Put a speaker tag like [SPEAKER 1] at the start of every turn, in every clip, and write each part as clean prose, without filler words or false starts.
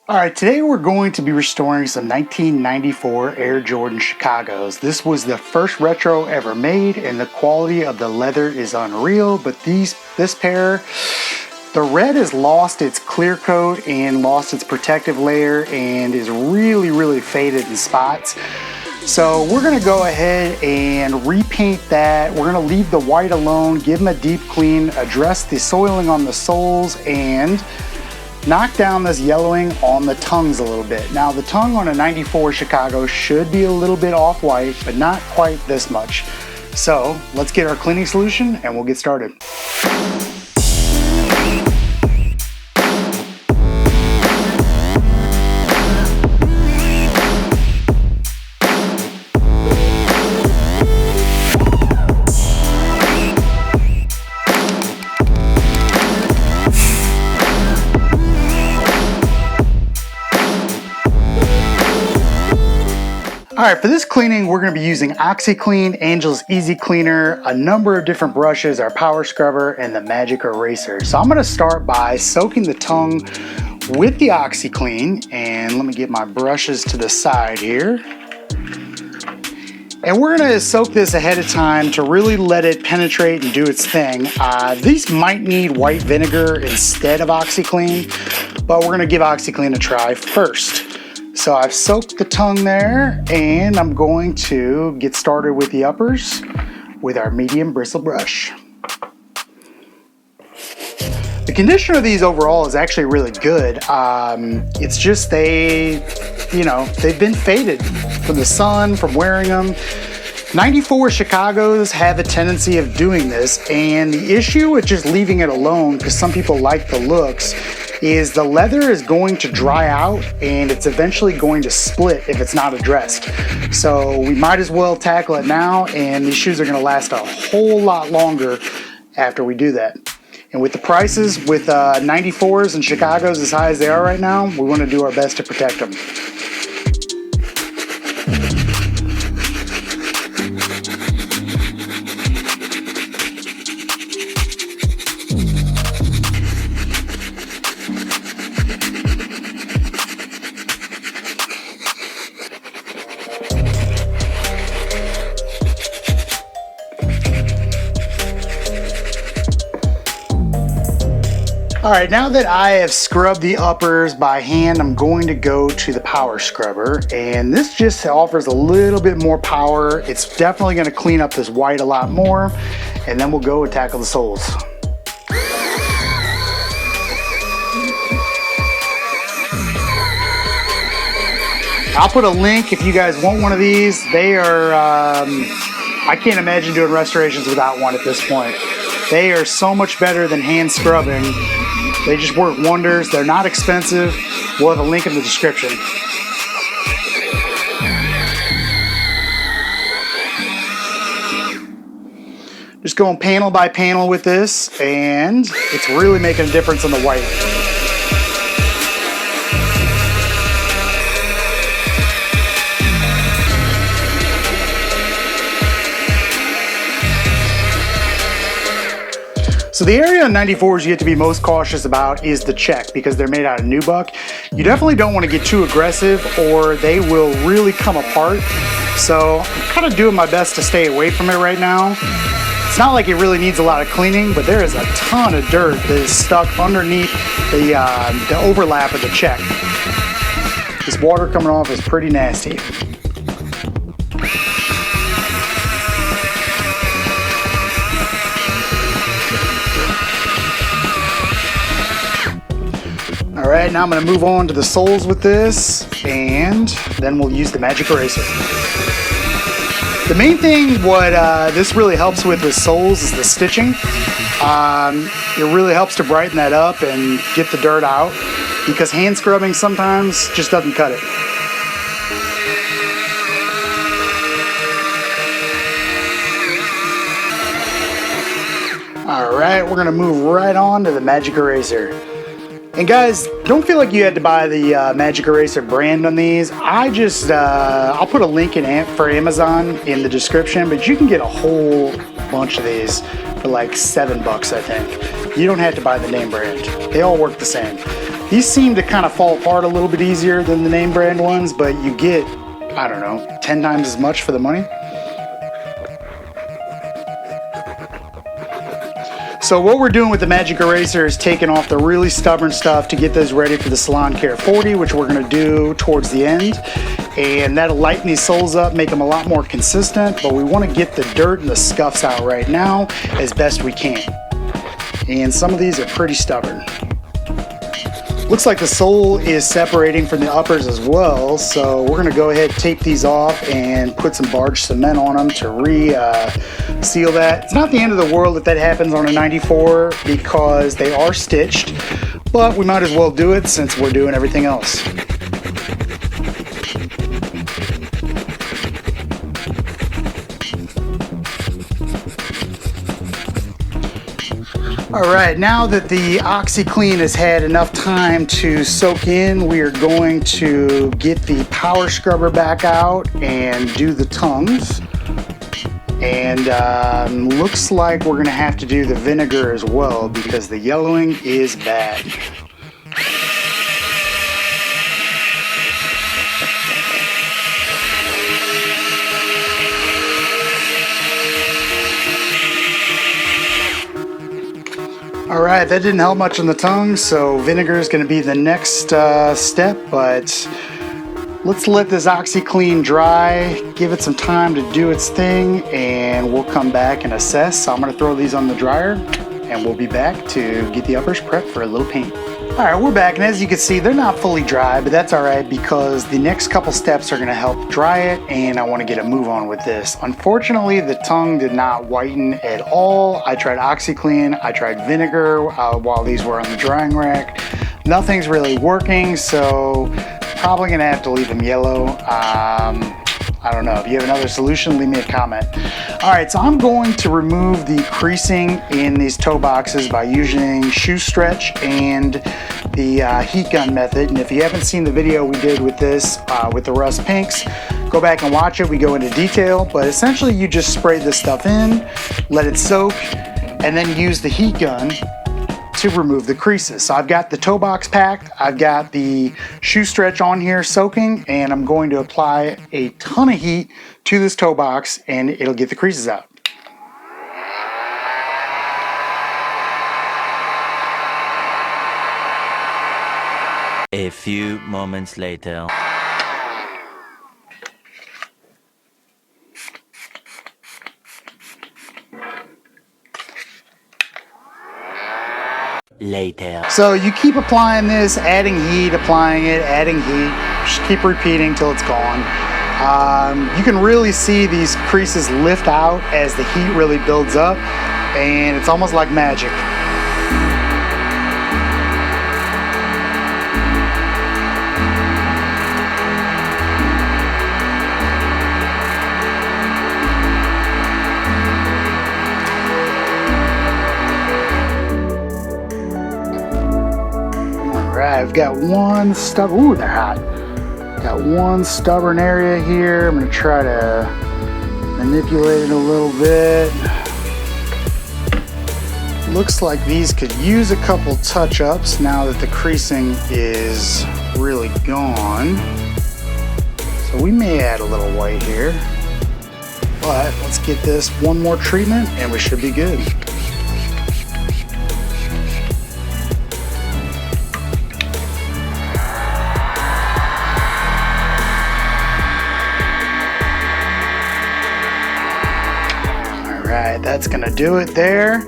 [SPEAKER 1] All right, today we're going to be restoring some 1994 Air Jordan Chicagos. This was the first retro ever made, and the quality of the leather is unreal, but this pair, the red has lost its clear coat and lost its protective layer and is really faded in spots. So we're gonna go ahead and repaint that. We're gonna leave the white alone, give them a deep clean, address the soiling on the soles, and knock down this yellowing on the tongues a little bit. Now the tongue on a 94 Chicago should be a little bit off-white, but not quite this much. So let's get our cleaning solution and we'll get started. All right, for this cleaning, we're gonna be using OxiClean, Angel's Easy Cleaner, a number of different brushes, our power scrubber, and the magic eraser. So I'm gonna start by soaking the tongue with the OxiClean, and let me get my brushes to the side here. And we're gonna soak this ahead of time to really let it penetrate and do its thing. These might need white vinegar instead of OxiClean, but we're gonna give OxiClean a try first. So I've soaked the tongue there, and I'm going to get started with the uppers with our medium bristle brush. The condition of these overall is actually really good. It's just they've been faded from the sun, from wearing them. 94 Chicagos have a tendency of doing this, and the issue with just leaving it alone, because some people like the looks, is the leather is going to dry out and it's eventually going to split if it's not addressed. So we might as well tackle it now, and these shoes are going to last a whole lot longer after we do that. And with the prices with 94s and Chicagos as high as they are right now, we want to do our best to protect them. All right, now that I have scrubbed the uppers by hand, I'm going to go to the power scrubber, and this just offers a little bit more power. It's definitely gonna clean up this white a lot more, and then we'll go and tackle the soles. I'll put a link if you guys want one of these. They are, I can't imagine doing restorations without one at this point. They are so much better than hand scrubbing. They just work wonders. They're not expensive. We'll have a link in the description. Just going panel by panel with this, and it's really making a difference in the white. So the area on 94s you have to be most cautious about is the check, because they're made out of nubuck. You definitely don't want to get too aggressive or they will really come apart. So I'm kind of doing my best to stay away from it right now. It's not like it really needs a lot of cleaning, but there is a ton of dirt that is stuck underneath the overlap of the check. This water coming off is pretty nasty. All right, now I'm gonna move on to the soles with this, and then we'll use the magic eraser. The main thing what this really helps with soles is the stitching. It really helps to brighten that up and get the dirt out, because hand scrubbing sometimes just doesn't cut it. All right, we're gonna move right on to the magic eraser. And guys, don't feel like you had to buy the Magic Eraser brand on these. I'll put a link for Amazon in the description, but you can get a whole bunch of these for like $7, I think. You don't have to buy the name brand. They all work the same. These seem to kind of fall apart a little bit easier than the name brand ones, but you get, I don't know, 10 times as much for the money. So what we're doing with the Magic Eraser is taking off the really stubborn stuff to get those ready for the Salon Care 40, which we're gonna do towards the end. And that'll lighten these soles up, make them a lot more consistent, but we wanna get the dirt and the scuffs out right now as best we can. And some of these are pretty stubborn. Looks like the sole is separating from the uppers as well, so we're gonna go ahead and tape these off and put some barge cement on them to seal that. It's not the end of the world if that happens on a 94 because they are stitched, but we might as well do it since we're doing everything else. All right, now that the OxiClean has had enough time to soak in, we are going to get the power scrubber back out and do the tongues. And looks like we're gonna have to do the vinegar as well because the yellowing is bad. All right, that didn't help much on the tongue, so vinegar is going to be the next step, but let's let this OxiClean dry, give it some time to do its thing, and we'll come back and assess. So I'm going to throw these on the dryer, and we'll be back to get the uppers prepped for a little paint. All right, we're back, and as you can see, they're not fully dry, but that's all right because the next couple steps are gonna help dry it, and I wanna get a move on with this. Unfortunately, the tongue did not whiten at all. I tried OxiClean, I tried vinegar while these were on the drying rack. Nothing's really working, so probably gonna have to leave them yellow. I don't know. If you have another solution, leave me a comment. All right, so I'm going to remove the creasing in these toe boxes by using shoe stretch and the heat gun method. And if you haven't seen the video we did with this, with the rust pinks, go back and watch it. We go into detail, but essentially you just spray this stuff in, let it soak, and then use the heat gun to remove the creases. So I've got the toe box packed, I've got the shoe stretch on here soaking, and I'm going to apply a ton of heat to this toe box and it'll get the creases out.
[SPEAKER 2] A few moments later.
[SPEAKER 1] So you keep applying this, adding heat, applying it, adding heat, just keep repeating till it's gone. You can really see these creases lift out as the heat really builds up, and it's almost like magic. I've got one stubborn, ooh, they're hot. Got one stubborn area here. I'm gonna try to manipulate it a little bit. Looks like these could use a couple touch-ups now that the creasing is really gone. So we may add a little white here, but let's get this one more treatment and we should be good. That's gonna do it there.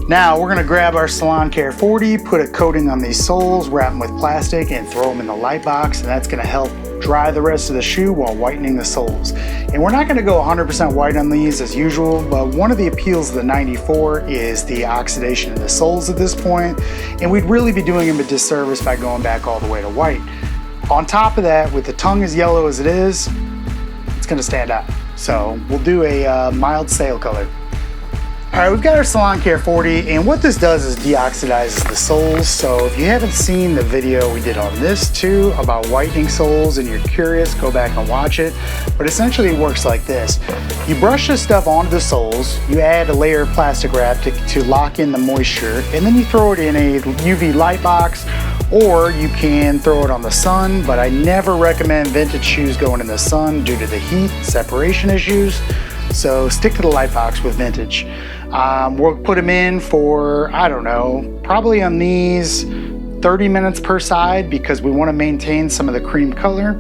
[SPEAKER 1] Now we're gonna grab our Salon Care 40, put a coating on these soles, wrap them with plastic, and throw them in the light box, and that's gonna help dry the rest of the shoe while whitening the soles. And we're not gonna go 100% white on these as usual, but one of the appeals of the 94 is the oxidation in the soles at this point, and we'd really be doing them a disservice by going back all the way to white. On top of that, with the tongue as yellow as it is, it's gonna stand out. So we'll do a mild sail color. All right, we've got our Salon Care 40, and what this does is deoxidizes the soles. So if you haven't seen the video we did on this too about whitening soles and you're curious, go back and watch it. But essentially it works like this. You brush this stuff onto the soles, you add a layer of plastic wrap to lock in the moisture, and then you throw it in a UV light box, or you can throw it on the sun, but I never recommend vintage shoes going in the sun due to the heat separation issues. So stick to the light box with vintage. We'll put them in for, I don't know, probably on these 30 minutes per side because we want to maintain some of the cream color,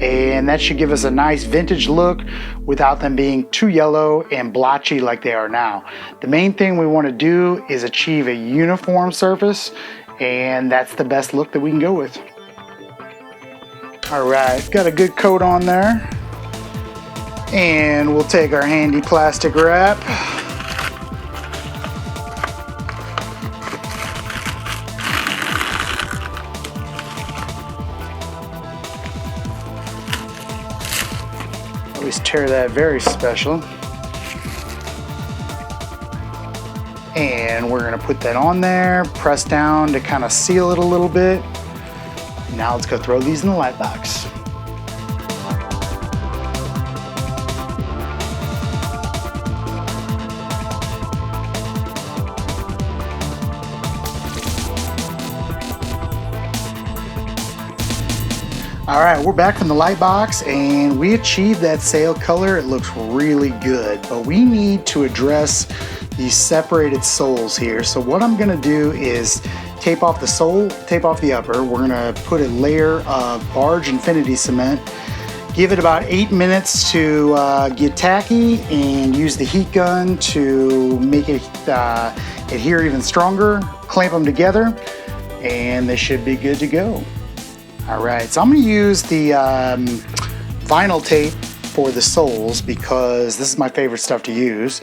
[SPEAKER 1] and that should give us a nice vintage look without them being too yellow and blotchy like they are now. The main thing we want to do is achieve a uniform surface, and that's the best look that we can go with. All right, got a good coat on there. And we'll take our handy plastic wrap. Always tear that, very special. And we're gonna put that on there, press down to kind of seal it a little bit. Now let's go throw these in the light box. All right, we're back from the light box and we achieved that sail color. It looks really good, but we need to address these separated soles here. So what I'm gonna do is tape off the sole, tape off the upper. We're gonna put a layer of Barge Infinity Cement, give it about 8 minutes to get tacky, and use the heat gun to make it adhere even stronger, clamp them together, and they should be good to go. All right, so I'm gonna use the vinyl tape for the soles because this is my favorite stuff to use.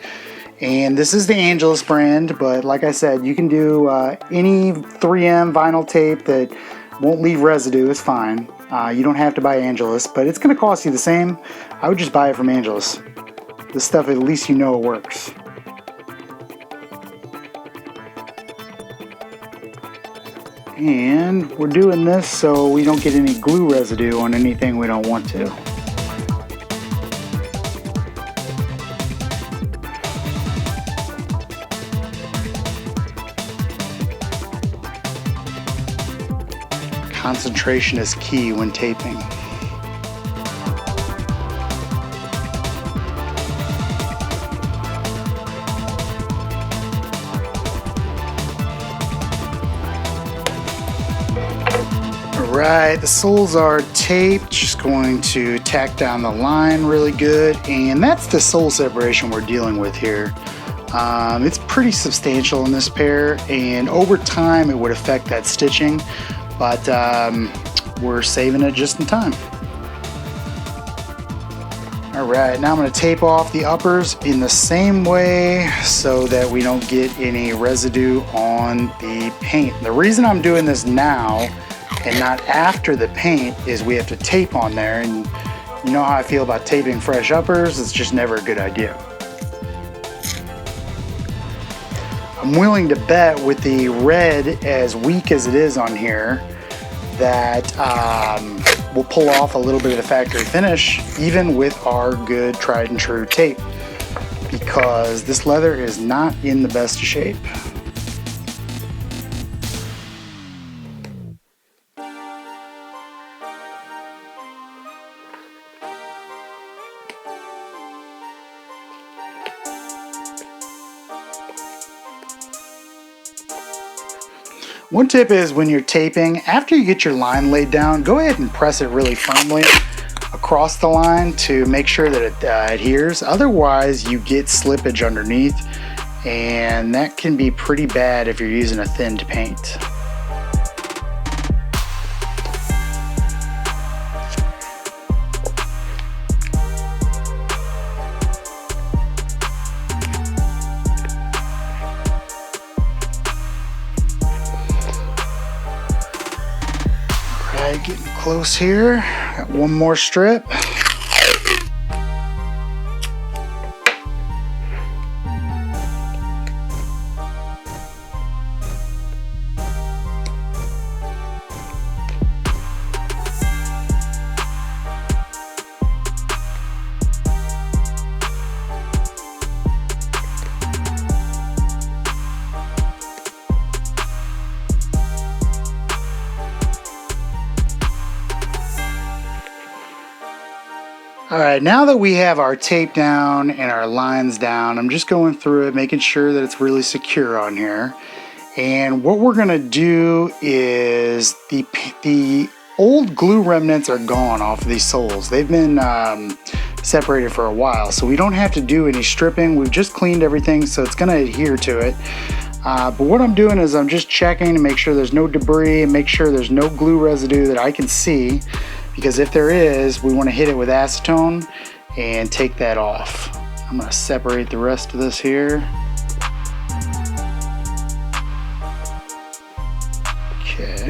[SPEAKER 1] And this is the Angelus brand, but like I said, you can do any 3M vinyl tape that won't leave residue, it's fine. You don't have to buy Angelus, but it's gonna cost you the same. I would just buy it from Angelus. This stuff, at least you know it works. And we're doing this so we don't get any glue residue on anything we don't want to. Concentration is key when taping. Alright, the soles are taped, just going to tack down the line really good, and that's the sole separation we're dealing with here. It's pretty substantial in this pair, and over time it would affect that stitching, but we're saving it just in time. Alright, now I'm going to tape off the uppers in the same way so that we don't get any residue on the paint. The reason I'm doing this now and not after the paint is we have to tape on there, and you know how I feel about taping fresh uppers, it's just never a good idea. I'm willing to bet with the red as weak as it is on here that we'll pull off a little bit of the factory finish even with our good tried and true tape, because this leather is not in the best shape. One tip is when you're taping, after you get your line laid down, go ahead and press it really firmly across the line to make sure that it adheres. Otherwise, you get slippage underneath, and that can be pretty bad if you're using a thinned paint. Getting close here. Got one more strip. All right, now that we have our tape down and our lines down, I'm just going through it, making sure that it's really secure on here. And what we're gonna do is the old glue remnants are gone off of these soles. They've been separated for a while, so we don't have to do any stripping. We've just cleaned everything, so it's gonna adhere to it. But what I'm doing is I'm just checking to make sure there's no debris and make sure there's no glue residue that I can see, because if there is, we want to hit it with acetone and take that off. I'm going to separate the rest of this here. Okay.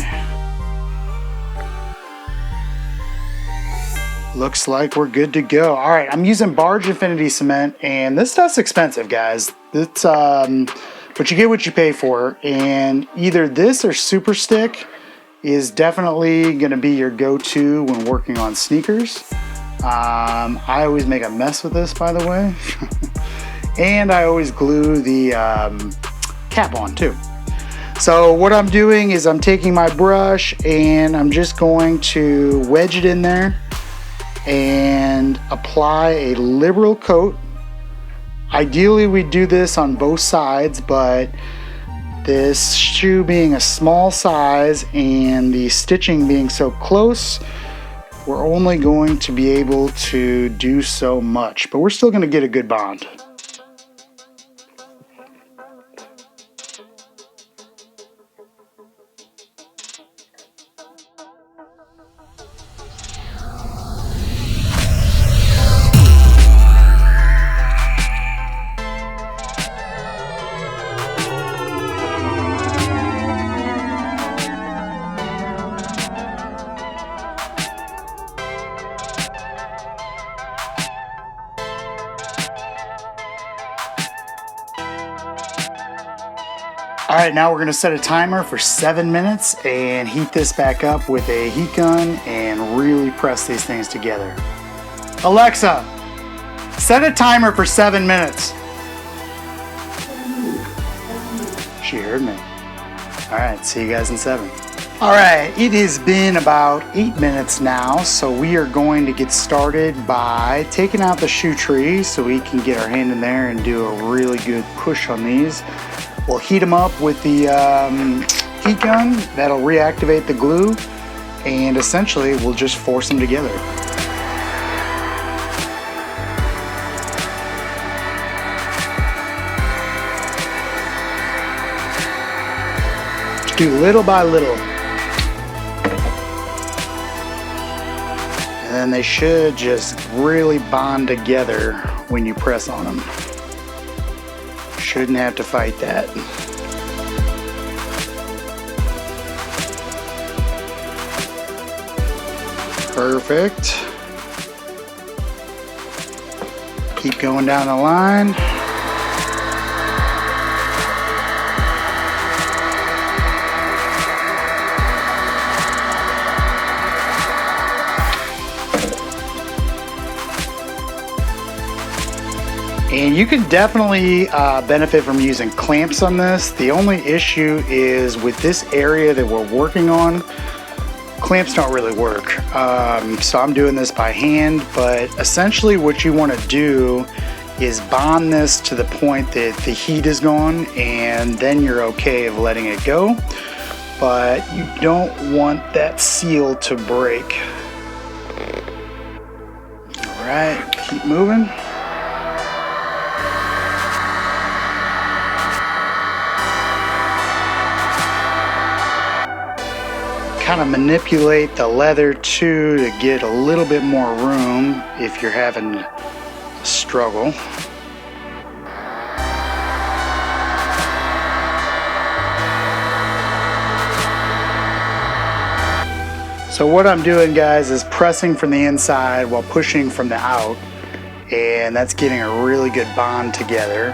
[SPEAKER 1] Looks like we're good to go. All right, I'm using Barge Infinity Cement, and this stuff's expensive, guys. It's but you get what you pay for, and either this or Super Stick is definitely going to be your go-to when working on sneakers. I always make a mess with this, by the way. And I always glue the cap on too. So what I'm doing is I'm taking my brush and I'm just going to wedge it in there and apply a liberal coat. Ideally we do this on both sides, but this shoe being a small size and the stitching being so close, we're only going to be able to do so much, but we're still going to get a good bond. All right, now we're gonna set a timer for 7 minutes and heat this back up with a heat gun and really press these things together. Alexa, set a timer for 7 minutes. She heard me. All right, see you guys in 7. All right, it has been about 8 minutes now, so we are going to get started by taking out the shoe tree so we can get our hand in there and do a really good push on these. We'll heat them up with the heat gun. That'll reactivate the glue, and essentially we'll just force them together. Just do little by little. And then they should just really bond together when you press on them. Shouldn't have to fight that. Perfect. Keep going down the line. And you can definitely benefit from using clamps on this. The only issue is with this area that we're working on, clamps don't really work. So I'm doing this by hand, but essentially what you want to do is bond this to the point that the heat is gone, and then you're okay of letting it go. But you don't want that seal to break. All right, keep moving. Kind of manipulate the leather too to get a little bit more room if you're having a struggle. So what I'm doing, guys, is pressing from the inside while pushing from the out, and that's getting a really good bond together.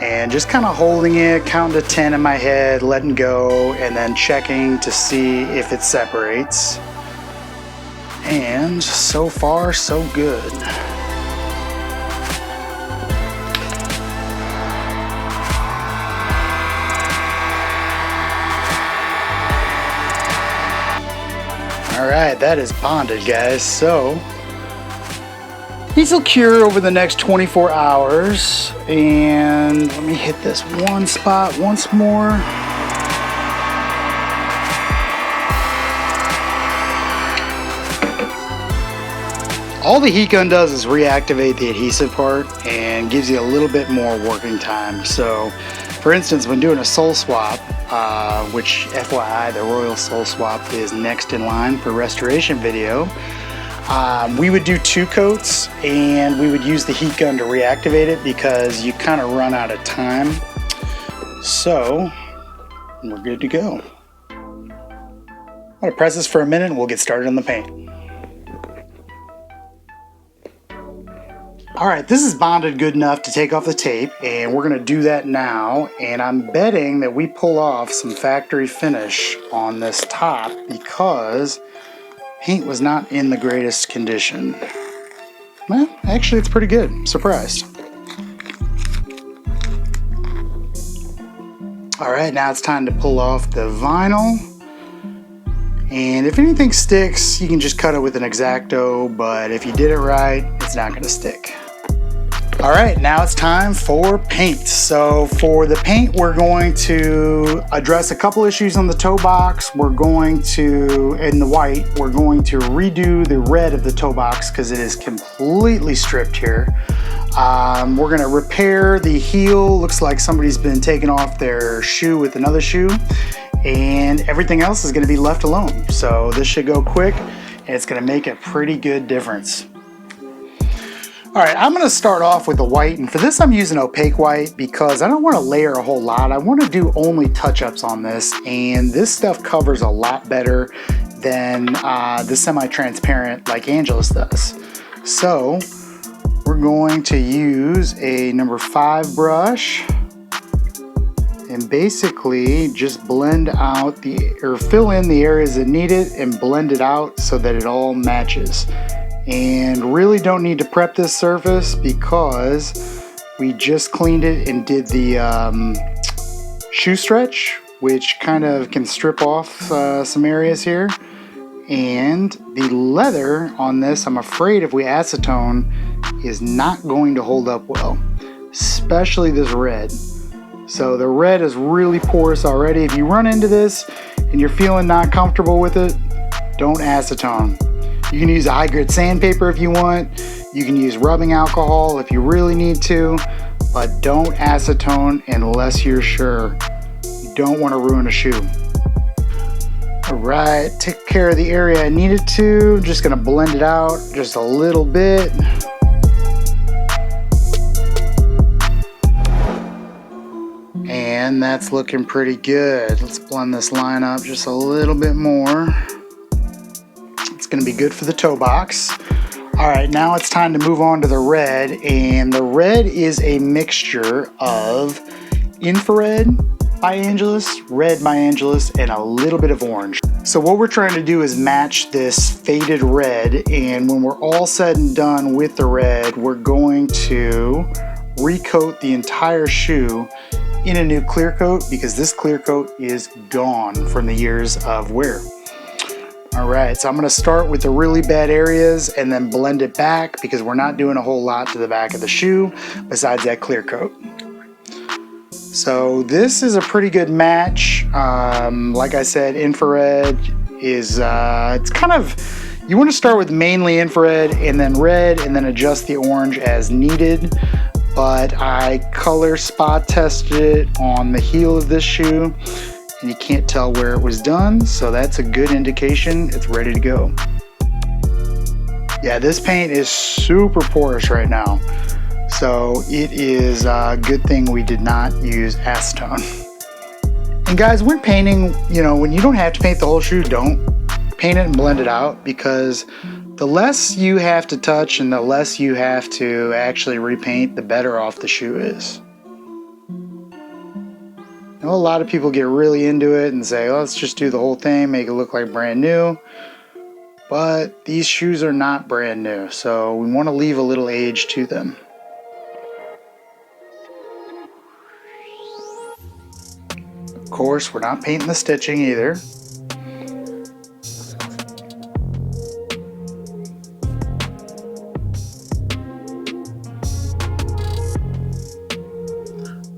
[SPEAKER 1] And just kind of holding it, counting to 10 in my head, letting go, and then checking to see if it separates. And so far, so good. All right, that is bonded, guys. So These will cure over the next 24 hours. And let me hit this one spot once more. All the heat gun does is reactivate the adhesive part and gives you a little bit more working time. So, for instance, when doing a sole swap, which FYI, the Royal Sole Swap is next in line for restoration video, we would do 2 coats and we would use the heat gun to reactivate it because you kind of run out of time. So, we're good to go. I'm gonna press this for a minute and we'll get started on the paint. All right, this is bonded good enough to take off the tape, and we're gonna do that now. And I'm betting that we pull off some factory finish on this top because paint was not in the greatest condition. Well, actually it's pretty good, I'm surprised. All right, now it's time to pull off the vinyl. And if anything sticks, you can just cut it with an X-Acto, but if you did it right, it's not gonna stick. All right, now it's time for paint. So for the paint, we're going to address a couple issues on the toe box. We're going to, in the white, we're going to redo the red of the toe box because it is completely stripped here. We're gonna repair the heel. Looks like somebody's been taking off their shoe with another shoe, and everything else is gonna be left alone. So this should go quick, and it's gonna make a pretty good difference. All right, I'm gonna start off with the white, and for this I'm using opaque white because I don't wanna layer a whole lot. I wanna do only touch-ups on this, and this stuff covers a lot better than the semi-transparent like Angelus does. So, we're going to use a number 5 brush and basically just blend out or fill in the areas that need it and blend it out so that it all matches. And really don't need to prep this surface because we just cleaned it and did the shoe stretch, which kind of can strip off some areas here. And the leather on this, I'm afraid if we acetone, is not going to hold up well, especially this red. So the red is really porous already. If you run into this and you're feeling not comfortable with it, don't acetone. You can use a high grit sandpaper if you want. You can use rubbing alcohol if you really need to, but don't acetone unless you're sure. You don't want to ruin a shoe. All right, took care of the area I needed to. Just gonna blend it out just a little bit. And that's looking pretty good. Let's blend this line up just a little bit more. Gonna be good for the toe box. All right, now it's time to move on to the red, and the red is a mixture of infrared by Angelus, red by Angelus, and a little bit of orange. So what we're trying to do is match this faded red, and when we're all said and done with the red, we're going to recoat the entire shoe in a new clear coat because this clear coat is gone from the years of wear. All right, so I'm gonna start with the really bad areas and then blend it back because we're not doing a whole lot to the back of the shoe besides that clear coat. So this is a pretty good match. Like I said, infrared is, it's kind of, you wanna start with mainly infrared and then red and then adjust the orange as needed. But I color spot tested it on the heel of this shoe, and you can't tell where it was done, so that's a good indication it's ready to go. Yeah, this paint is super porous right now, so it is a good thing we did not use acetone. And guys, when painting, you know, when you don't have to paint the whole shoe, don't paint it and blend it out, because the less you have to touch and the less you have to actually repaint, the better off the shoe is. I know a lot of people get really into it and say, oh, let's just do the whole thing, make it look like brand new. But these shoes are not brand new, so we want to leave a little age to them. Of course, we're not painting the stitching either.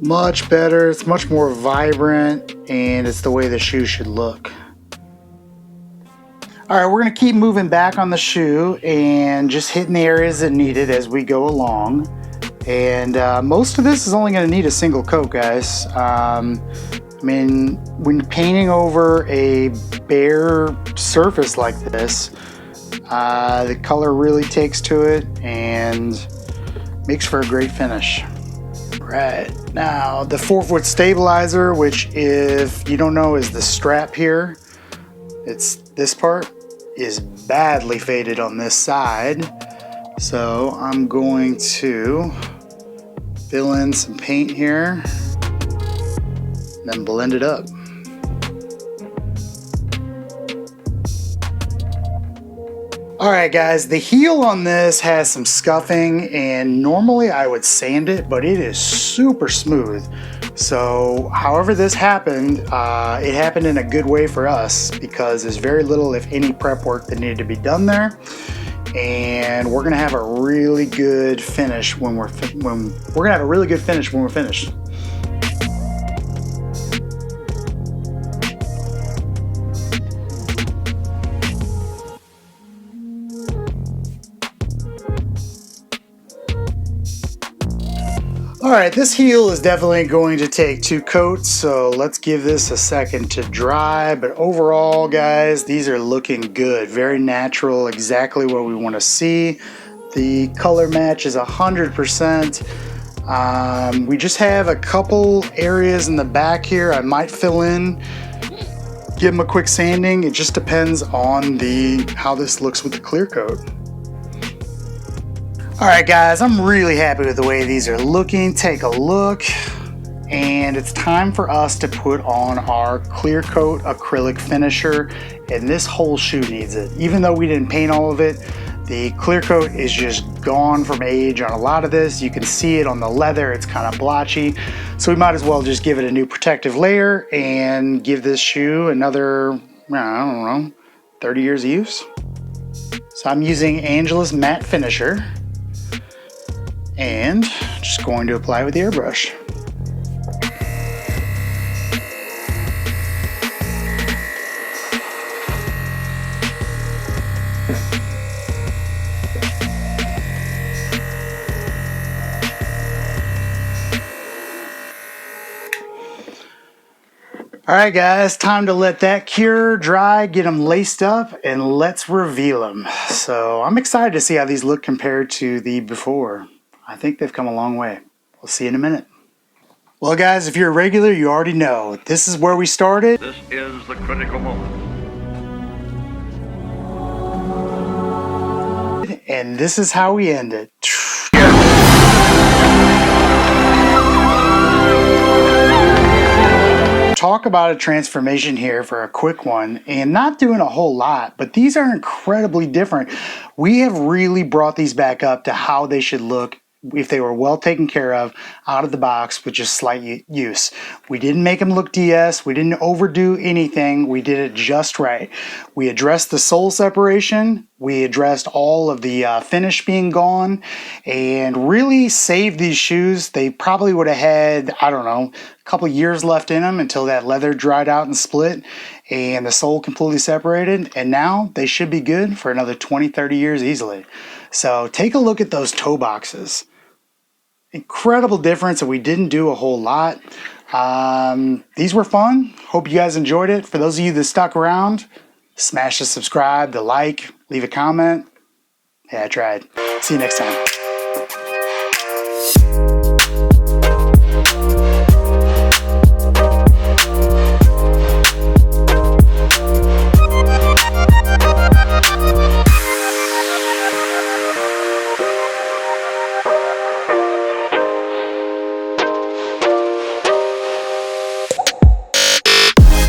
[SPEAKER 1] Much better, it's much more vibrant, and it's the way the shoe should look. All right, we're gonna keep moving back on the shoe and just hitting the areas that need it as we go along. And most of this is only gonna need a single coat, guys. I mean, when painting over a bare surface like this, the color really takes to it and makes for a great finish. Right, now the 4-foot stabilizer, which if you don't know is the strap here, it's this part, is badly faded on this side. So I'm going to fill in some paint here, and then blend it up. All right, guys, the heel on this has some scuffing, and normally I would sand it, but it is super smooth. So however this happened, it happened in a good way for us because there's very little, if any, prep work that needed to be done there. And we're gonna have a really good finish when we're finished. All right, this heel is definitely going to take 2 coats, so let's give this a second to dry. But overall, guys, these are looking good. Very natural, exactly what we want to see. The color match is 100%. We just have a couple areas in the back here I might fill in, give them a quick sanding. It just depends on how this looks with the clear coat. All right, guys, I'm really happy with the way these are looking. Take a look, and it's time for us to put on our clear coat acrylic finisher, and this whole shoe needs it. Even though we didn't paint all of it, the clear coat is just gone from age on a lot of this. You can see it on the leather, it's kind of blotchy. So we might as well just give it a new protective layer and give this shoe another, I don't know, 30 years of use. So I'm using Angela's matte finisher, and just going to apply with the airbrush. All right, guys, time to let that cure, dry, get them laced up, and let's reveal them. So I'm excited to see how these look compared to the before. I think they've come a long way. We'll see in a minute. Well, guys, if you're a regular, you already know. This is where we started.
[SPEAKER 3] This is the critical moment.
[SPEAKER 1] And this is how we end it. Talk about a transformation here for a quick one, and not doing a whole lot, but these are incredibly different. We have really brought these back up to how they should look if they were well taken care of out of the box with just slight use. We didn't make them look DS, we didn't overdo anything, we did it just right. We addressed the sole separation, we addressed all of the finish being gone, and really saved these shoes. They probably would have had, I don't know, a couple years left in them until that leather dried out and split and the sole completely separated, and now they should be good for another 20-30 years easily. So take a look at those toe boxes. Incredible difference, and we didn't do a whole lot. These were fun. Hope you guys enjoyed it. For those of you that stuck around, smash the subscribe, the like, leave a comment. Yeah, I tried. See you next time.